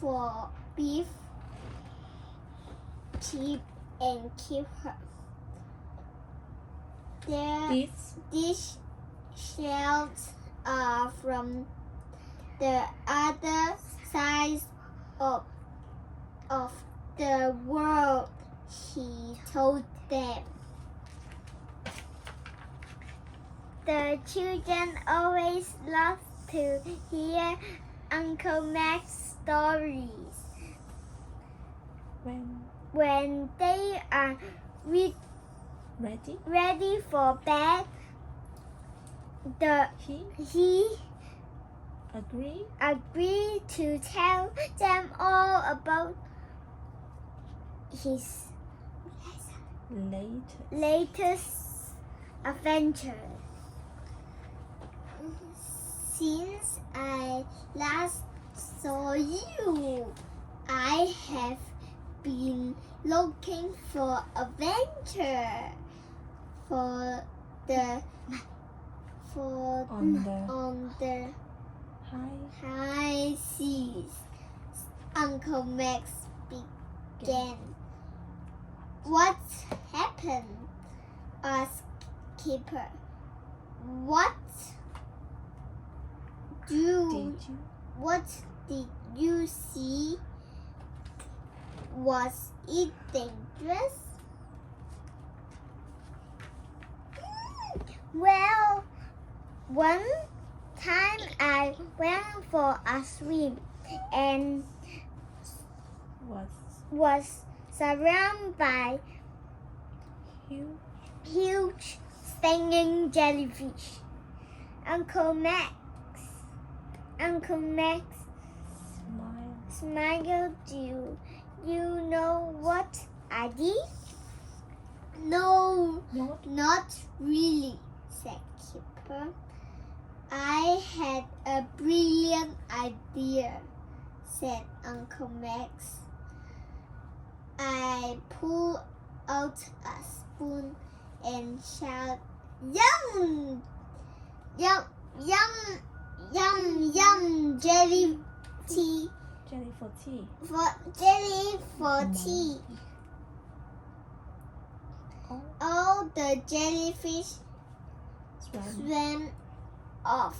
for beef, sheep, and keep her. These shells are from the other side of the world, he told them. The children always love to hear Uncle Mac's stories. When they are ready for bed, he agreed to tell them all about his latest adventure. Since I last saw you, I have been looking for adventure on the high seas. Uncle Max began. What happened? Asked Skipper. What did you see? Was it dangerous? Well, one time I went for a swim and was surrounded by huge stinging jellyfish. Uncle Max smiled. Do you know what I did? No, not really, said Skipper. I had a brilliant idea, said Uncle Max. I pulled out a spoon and shouted, "Yum! Yum! Yum! Yum! Yum! Jelly tea! Jelly for tea. Jelly for tea!" All the jellyfish swam off.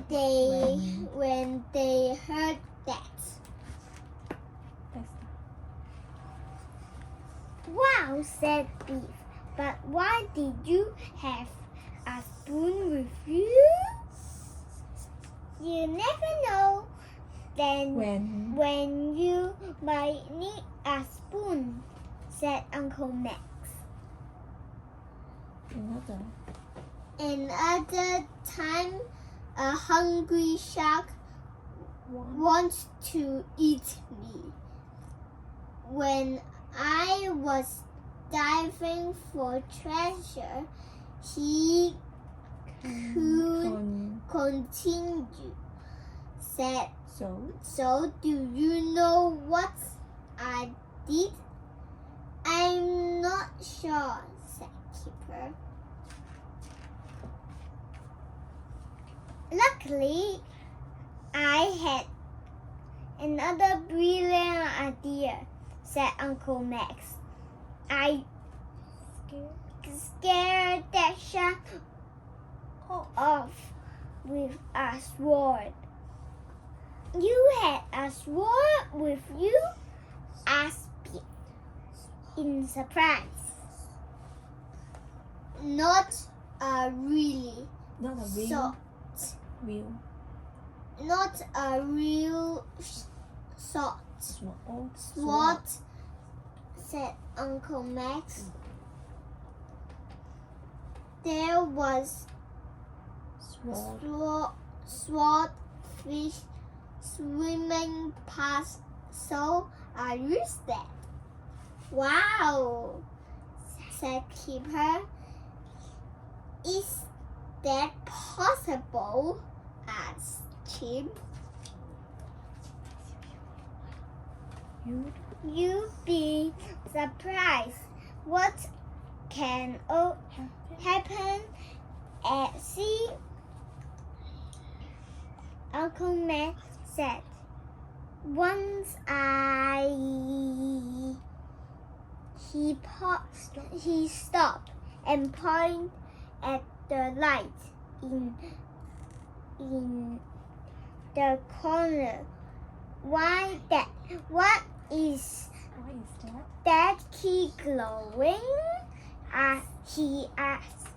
When they heard that. "Wow," said Beef. "But why did you have a spoon with you?" "You never know. Then when you might need a spoon," said Uncle Max. Another time, a hungry shark wants to eat me. When I was diving for treasure, he continued, said, So do you know what I did?" "I'm not sure," said Skipper. "Luckily, I had another brilliant idea," said Uncle Max. "I scared that shark off with a sword." "You had a sword with you?" asked Pete in surprise. Not a real sword, said Uncle Max. There was swordfish swimming past, so I used that. "Wow," said Skipper. "Is that possible?" asked Chip. You'd be surprised what can happen at sea, Uncle Max said. Once he stopped and pointed at the light in the corner. What is that key glowing? He asked.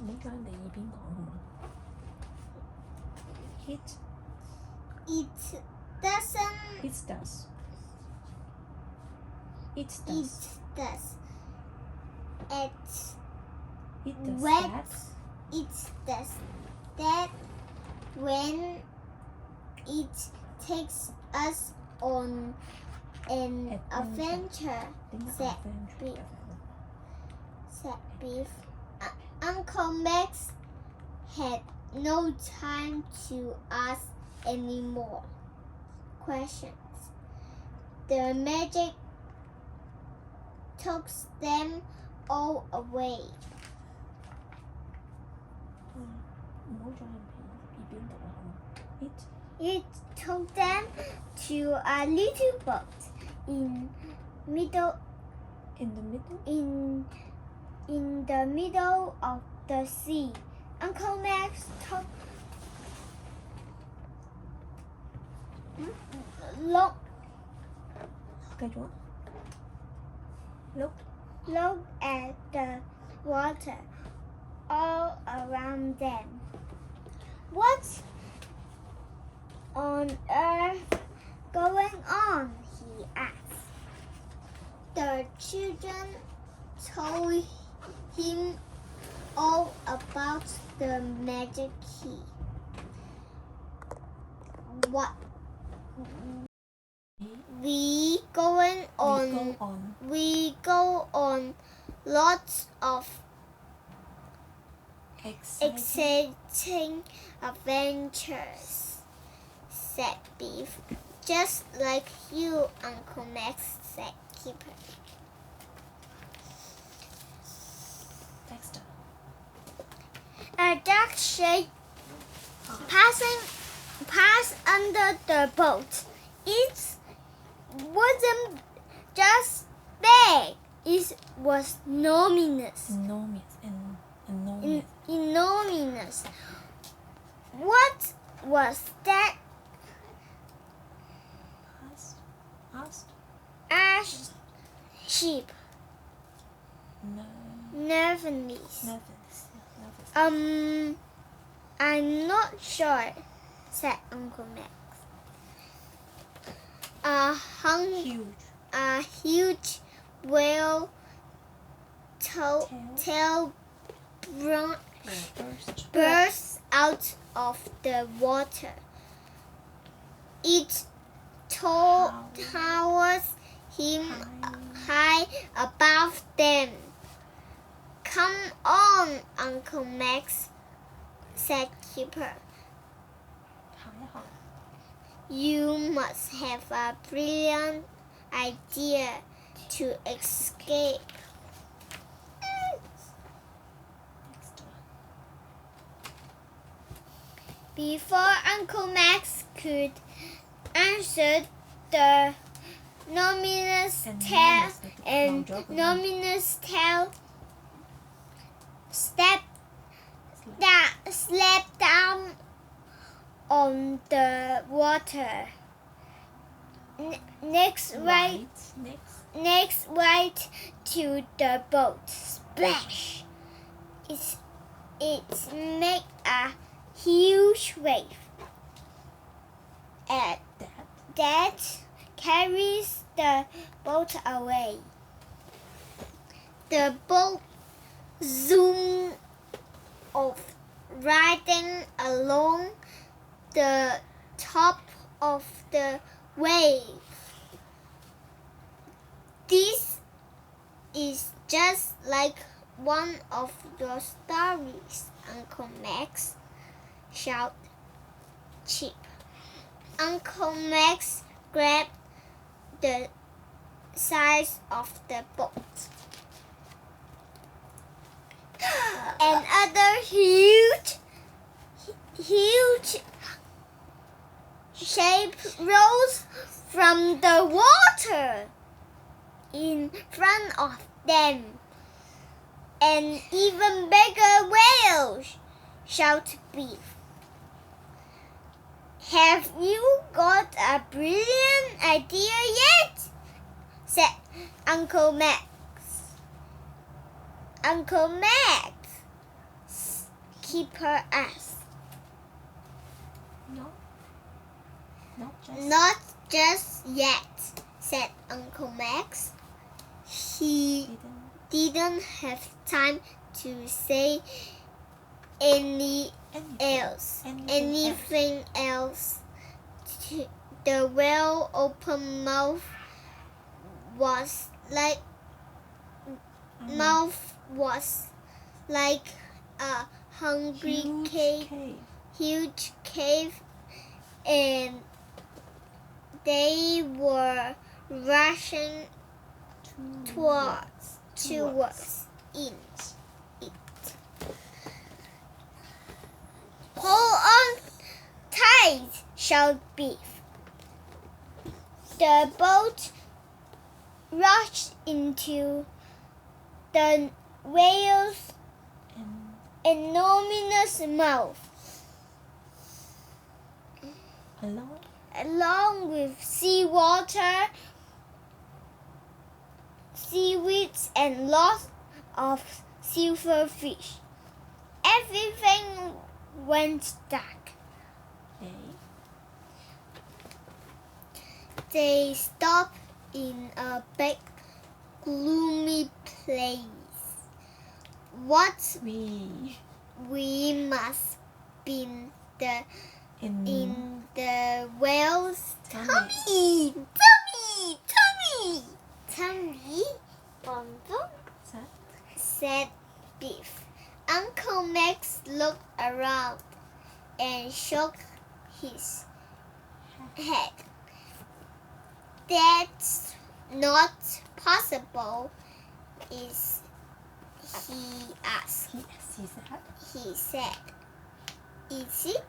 你講人哋耳邊講好嗎 ？It doesn't. It does. It does. It does. It does When that. It does that when it takes us on an adventure, said Biff. Uncle Max had no time to ask any more questions. The magic took them all away. 唔好再耳邊讀啦，好嗎 It took them to a little boat in the middle of the sea. Uncle Max looked at the water all around them. What on earth going on? He asked. The children told him all about the magic key. What we go on lots of exciting adventures, said Biff. Just like you, Uncle Max, said Keeper. Dexter. A dark shape passed under the boat. It wasn't just big. It was enormous. Enormous. What was that? Asked Sheep. Nervously. I'm not sure, said Uncle Max. A huge whale tail burst out of the water. It towers him high above them. Come on, Uncle Max, said Keeper. You must have a brilliant idea to escape. Before Uncle Max could answer, the enormous tail slapped down on the water. Next right to the boat. Splash! It made a huge wave. That carries the boat away. The boat zoomed off, riding along the top of the wave. This is just like one of your stories, Uncle Max, shouted Chip. Uncle Max grabbed the sides of the boat. Another huge shape rose from the water in front of them. An even bigger whale shouted Beef. Have you got a brilliant idea yet? Said Uncle Max. Uncle Max, Keeper asked. No. Not just yet, said Uncle Max. He didn't have time to say anything else. The whale open mouth was like a hungry huge cave, and they were rushing towards it. Hold on tight, shouted Beef. The boat rushed into the whale's enormous mouth, along with seawater, seaweeds, and lots of silverfish. Everything went dark. They stopped in a big, gloomy place. What we must be in the whale's tummy. Said Beef. Uncle Max looked around and shook his head. That's not possible, he asked. He said. Is it?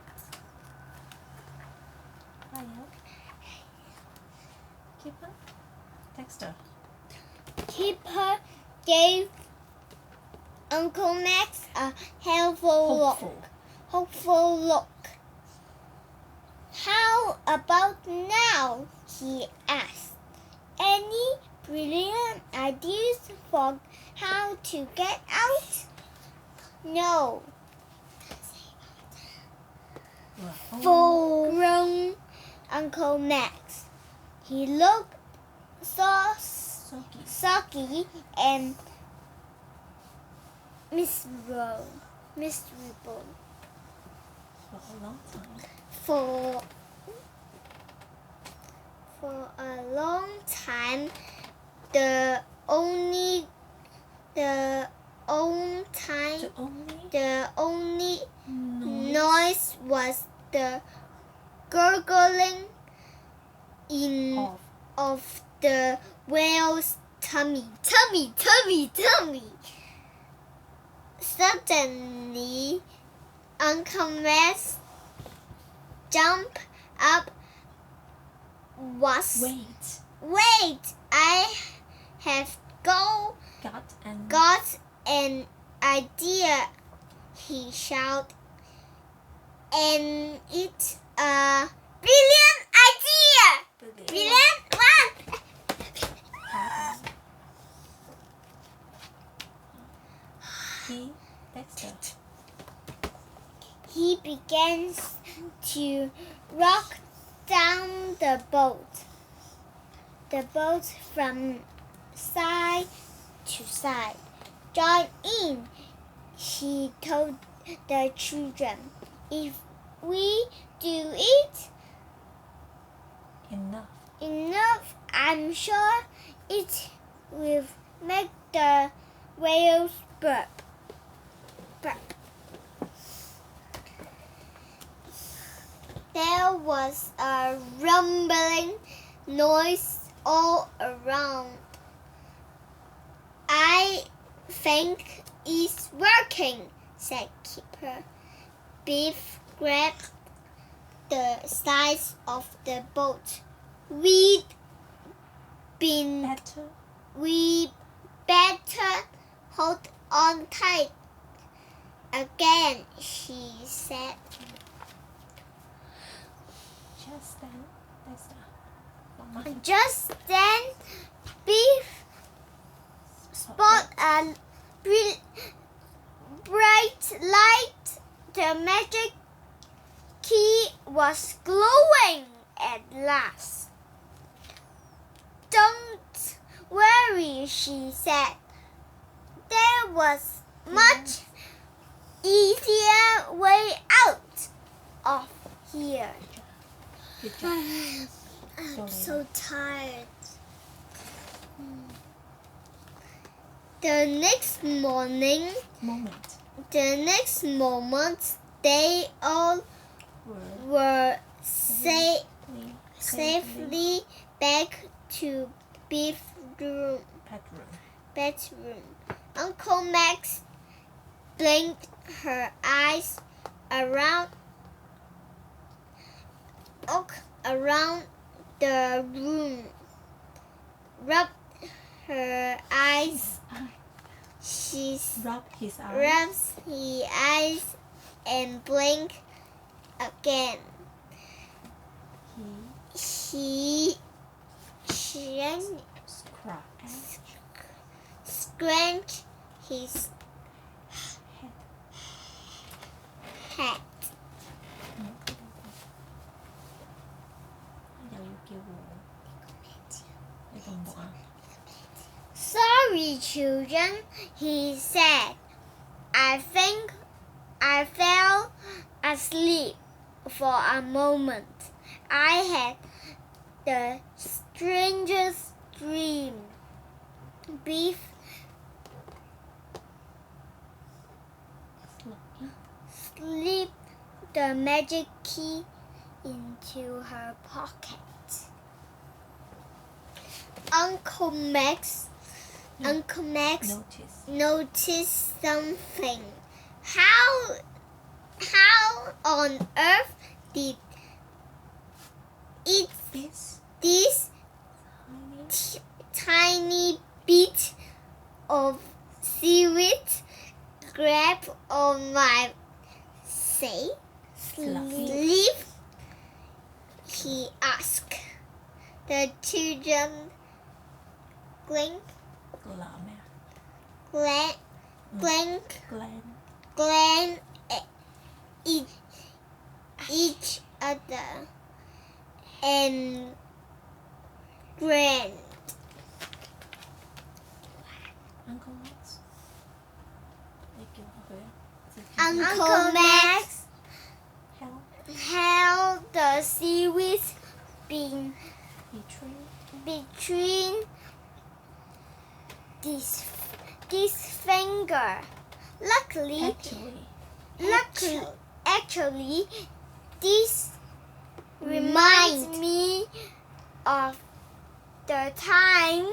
Keeper, Dexter. Keeper gave Uncle Max a hopeful look. How about now? He asked. Any brilliant ideas for how to get out? No. Groaned Uncle Max. He looked so sulky and miserable. For a long time. For a long time, the only noise was the gurgling of the whale's tummy. Suddenly, Uncle Max jumped up. Wait! I have got an idea, he shouted. And it's a brilliant idea! Brilliant one! He began to rock down the boat from side to side. Join in, he told the children. If we do it enough, I'm sure it will make the whales burp. There was a rumbling noise all around. I think it's working, said Keeper. Beef grabbed the sides of the boat. We better hold on tight. Again, she said. Just then, Beef spot a bright light. The magic key was glowing at last. Don't worry, she said. There was much easier way out of here. I'm so tired. The next moment, they all were safely back to Beef's bedroom. Uncle Max blinked her eyes around the room, rubbed her eyes. She rubbed his eyes and blinked again. He scratched his head. Sorry, children, he said. I think I fell asleep for a moment. I had the strangest dream. Beef slipped the magic key into her pocket. Uncle Max noticed something. How on earth did this tiny bit of seaweed grab on my sleeve? He asked. The children glanced at each other and grinned. Uncle Max held the seaweed between this finger. Actually, this reminds me of the time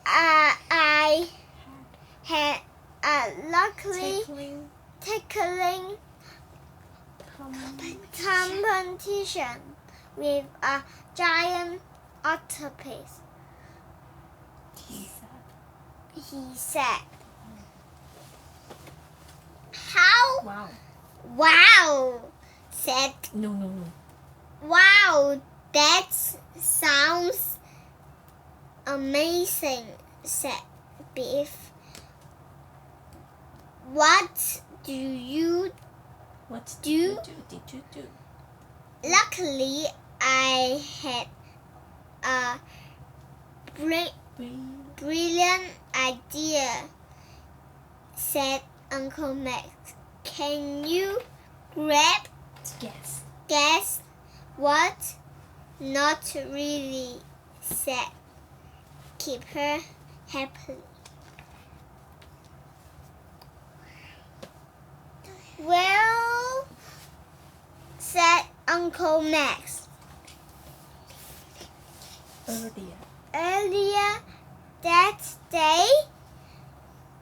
I had a tickling competition with a giant octopus. He said. How? Wow, said. No. Wow, that sounds amazing, said Beef. What did you do? Luckily, I had a brilliant idea, said Uncle Max. Can you guess what? Not really, said Keeper happily. Well, said Uncle Max. Earlier that day,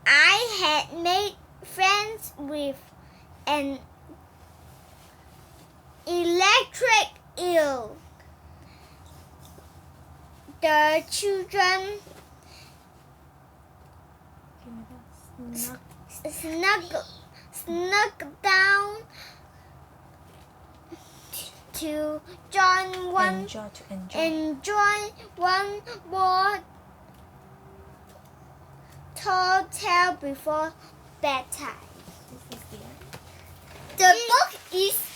I had made friends with an trick you. The children snuggled down to enjoy one more tall tale before bedtime. The book is